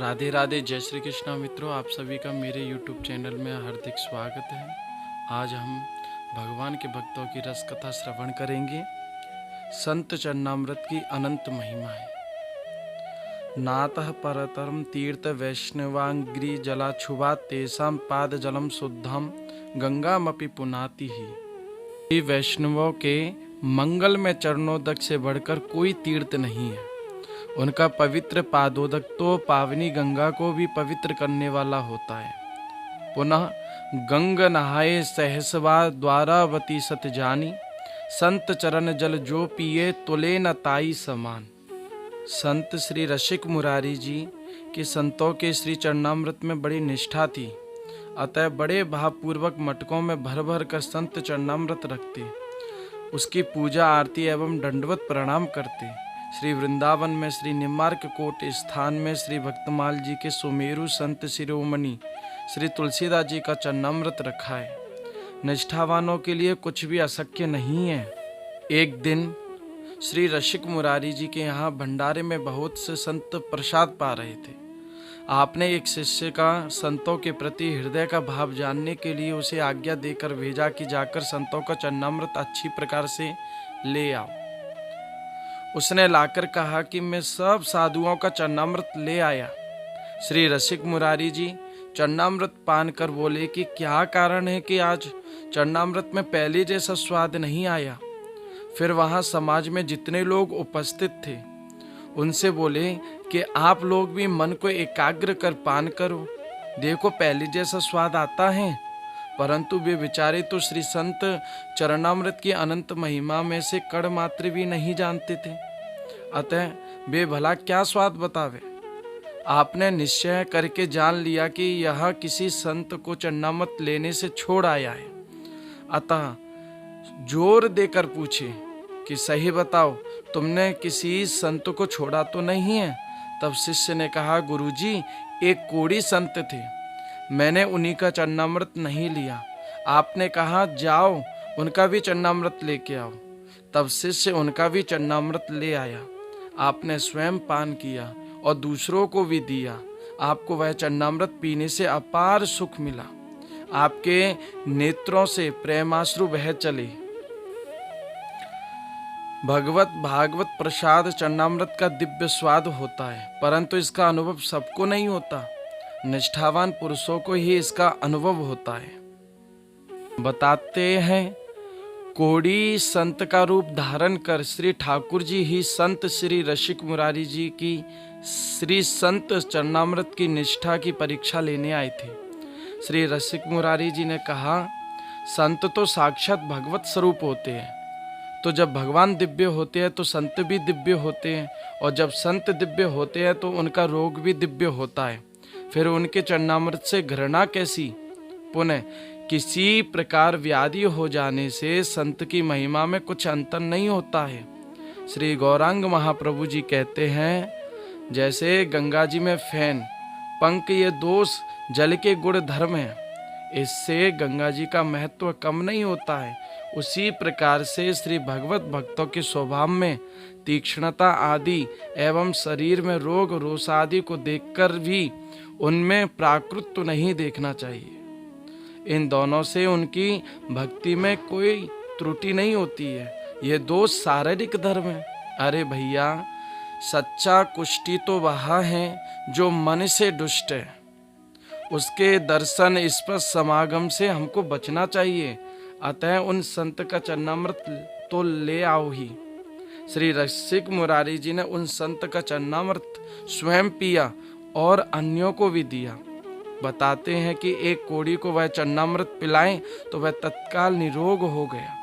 राधे राधे, जय श्री कृष्णा मित्रों। आप सभी का मेरे YouTube चैनल में हार्दिक स्वागत है। आज हम भगवान के भक्तों की रस कथा श्रवण करेंगे। संत चरणामृत की अनंत महिमा है। नातः परतरम तीर्थ वैष्णवांग्री जलाछुवा तेषां पाद जलम शुद्धम गंगामपि पुनाति ही। वैष्णवों के मंगल में चरणोदक से बढ़कर कोई तीर्थ नहीं है। उनका पवित्र पादोदक तो पावनी गंगा को भी पवित्र करने वाला होता है। पुनः गंग नहाए सहसवा द्वारावती सत जानी, संत चरण जल जो पिए तुले न ताई समान। संत श्री रसिक मुरारी जी के संतों के श्री चरणामृत में बड़ी निष्ठा थी। अतः बड़े भावपूर्वक मटकों में भर भर कर संत चरणामृत रखते, उसकी पूजा आरती एवं दंडवत प्रणाम करते। श्री वृंदावन में श्री निम्बार्क कोट स्थान में श्री भक्तमाल जी के सुमेरु संत शिरोमणि श्री तुलसीदास जी का चरणामृत रखा है। निष्ठावानों के लिए कुछ भी अशक्य नहीं है। एक दिन श्री रसिक मुरारी जी के यहाँ भंडारे में बहुत से संत प्रसाद पा रहे थे। आपने एक शिष्य का संतों के प्रति हृदय का भाव जानने के लिए उसे आज्ञा देकर भेजा कि जाकर संतों का चरणामृत अच्छी प्रकार से ले आओ। उसने लाकर कहा कि मैं सब साधुओं का चरणामृत ले आया। श्री रसिक मुरारी जी चरणामृत पान कर बोले कि क्या कारण है कि आज चरणामृत में पहले जैसा स्वाद नहीं आया। फिर वहाँ समाज में जितने लोग उपस्थित थे उनसे बोले कि आप लोग भी मन को एकाग्र कर पान करो, देखो पहले जैसा स्वाद आता है। परंतु वे बेचारे तो श्री संत चरणामृत की अनंत महिमा में से कण मात्र भी नहीं जानते थे। अतः वे भला क्या स्वाद बतावे। आपने निश्चय करके जान लिया कि यह किसी संत को चरणामृत लेने से छोड़ आया है। अतः जोर देकर पूछे कि सही बताओ, तुमने किसी संत को छोड़ा तो नहीं है। तब शिष्य ने कहा, गुरुजी एक कोढ़ी संत थे, मैंने उन्हीं का चरणामृत नहीं लिया। आपने कहा जाओ उनका भी चरणामृत लेके आओ। तब शिष्य उनका भी चरणामृत ले आया। आपने स्वयं पान किया और दूसरों को भी दिया। आपको वह चरणामृत पीने से अपार सुख मिला। आपके नेत्रों से प्रेमाश्रु बह चले। भगवत भागवत प्रसाद चरणामृत का दिव्य स्वाद होता है, परंतु इसका अनुभव सबको नहीं होता। निष्ठावान पुरुषों को ही इसका अनुभव होता है। बताते हैं, कोढ़ी संत का रूप धारण कर श्री ठाकुर जी ही संत श्री रसिक मुरारी जी की श्री संत चरणामृत की निष्ठा की परीक्षा लेने आए थे। श्री रसिक मुरारी जी ने कहा, संत तो साक्षात भगवत स्वरूप होते हैं, तो जब भगवान दिव्य होते हैं तो संत भी दिव्य होते हैं, और जब संत दिव्य होते हैं तो उनका रोग भी दिव्य होता है। फिर उनके चरणामृत से घृणा कैसी। पुनः किसी प्रकार व्याधि हो जाने से संत की महिमा में कुछ अंतर नहीं होता है। श्री गौरांग महाप्रभु जी कहते हैं, जैसे गंगा जी में फैन पंख ये दोष जल के गुण धर्म है, इससे गंगा जी का महत्व कम नहीं होता है। उसी प्रकार से श्री भगवत भक्तों के स्वभाव में तीक्ष्णता आदि एवं शरीर में रोग रोष आदि को देखकर भी उनमें प्राकृत नहीं देखना चाहिए। इन दोनों से उनकी भक्ति में कोई त्रुटि नहीं होती है। ये दोष शारीरिक धर्म है। अरे भैया, सच्चा कुष्ठी तो वह है जो मन से दुष्ट है। उसके दर्शन स्पर्श समागम से हमको बचना चाहिए। अतः उन संत का चरणामृत तो ले आओ ही। श्री रसिक मुरारी जी ने उन संत का चरणामृत स्वयं पिया और अन्यों को भी दिया। बताते हैं कि एक कोढ़ी को वह चरणामृत पिलाएं तो वह तत्काल निरोग हो गया,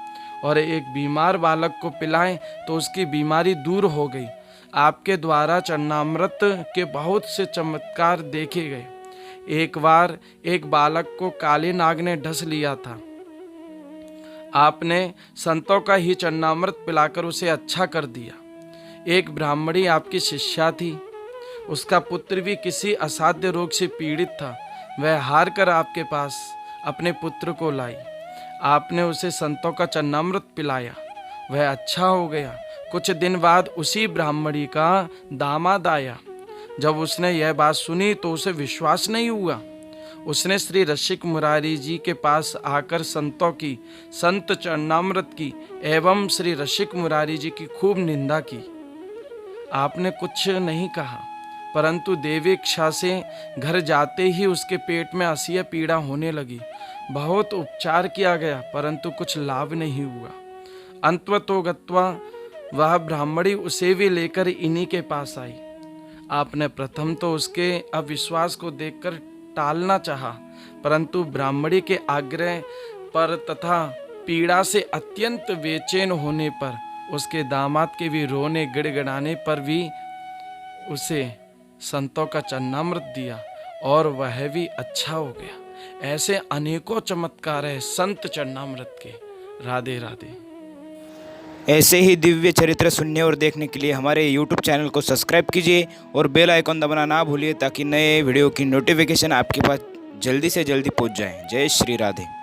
और एक बीमार बालक को पिलाएं तो उसकी बीमारी दूर हो गई। आपके द्वारा चरणामृत के बहुत से चमत्कार देखे गए। एक बार एक बालक को काले नाग ने डस लिया था। आपने संतों का ही चरणामृत पिलाकर उसे अच्छा कर दिया। एक ब्राह्मणी आपकी शिष्या थी, उसका पुत्र भी किसी असाध्य रोग से पीड़ित था। वह हार कर आपके पास अपने पुत्र को लाई। आपने उसे संतों का चरणामृत पिलाया, वह अच्छा हो गया। कुछ दिन बाद उसी ब्राह्मणी का दामाद आया। जब उसने यह बात सुनी तो उसे विश्वास नहीं हुआ। उसने श्री रसिक मुरारी जी के पास आकर संतों की, संत चरणामृत की एवं श्री रसिक मुरारी जी की खूब निंदा की। आपने कुछ नहीं कहा, परंतु देवी इच्छा से घर जाते ही उसके पेट में असह्य पीड़ा होने लगी। बहुत उपचार किया गया परंतु कुछ लाभ नहीं हुआ। अंततो गत्वा वह ब्राह्मणी उसे भी लेकर इन्हीं के पास आई। आपने प्रथम तो उसके अविश्वास को देखकर टालना चाहा, परंतु ब्राह्मणी के आग्रह पर तथा पीड़ा से अत्यंत बेचैन होने पर, उसके दामाद के भी रोने गिड़गिड़ाने पर भी उसे संतों का चरणामृत दिया और वह भी अच्छा हो गया। ऐसे अनेकों चमत्कार है संत चरणामृत के। राधे राधे। ऐसे ही दिव्य चरित्र सुनने और देखने के लिए हमारे YouTube चैनल को सब्सक्राइब कीजिए और बेल आइकॉन दबाना ना भूलिए, ताकि नए वीडियो की नोटिफिकेशन आपके पास जल्दी से जल्दी पहुंच जाए। जय श्री राधे।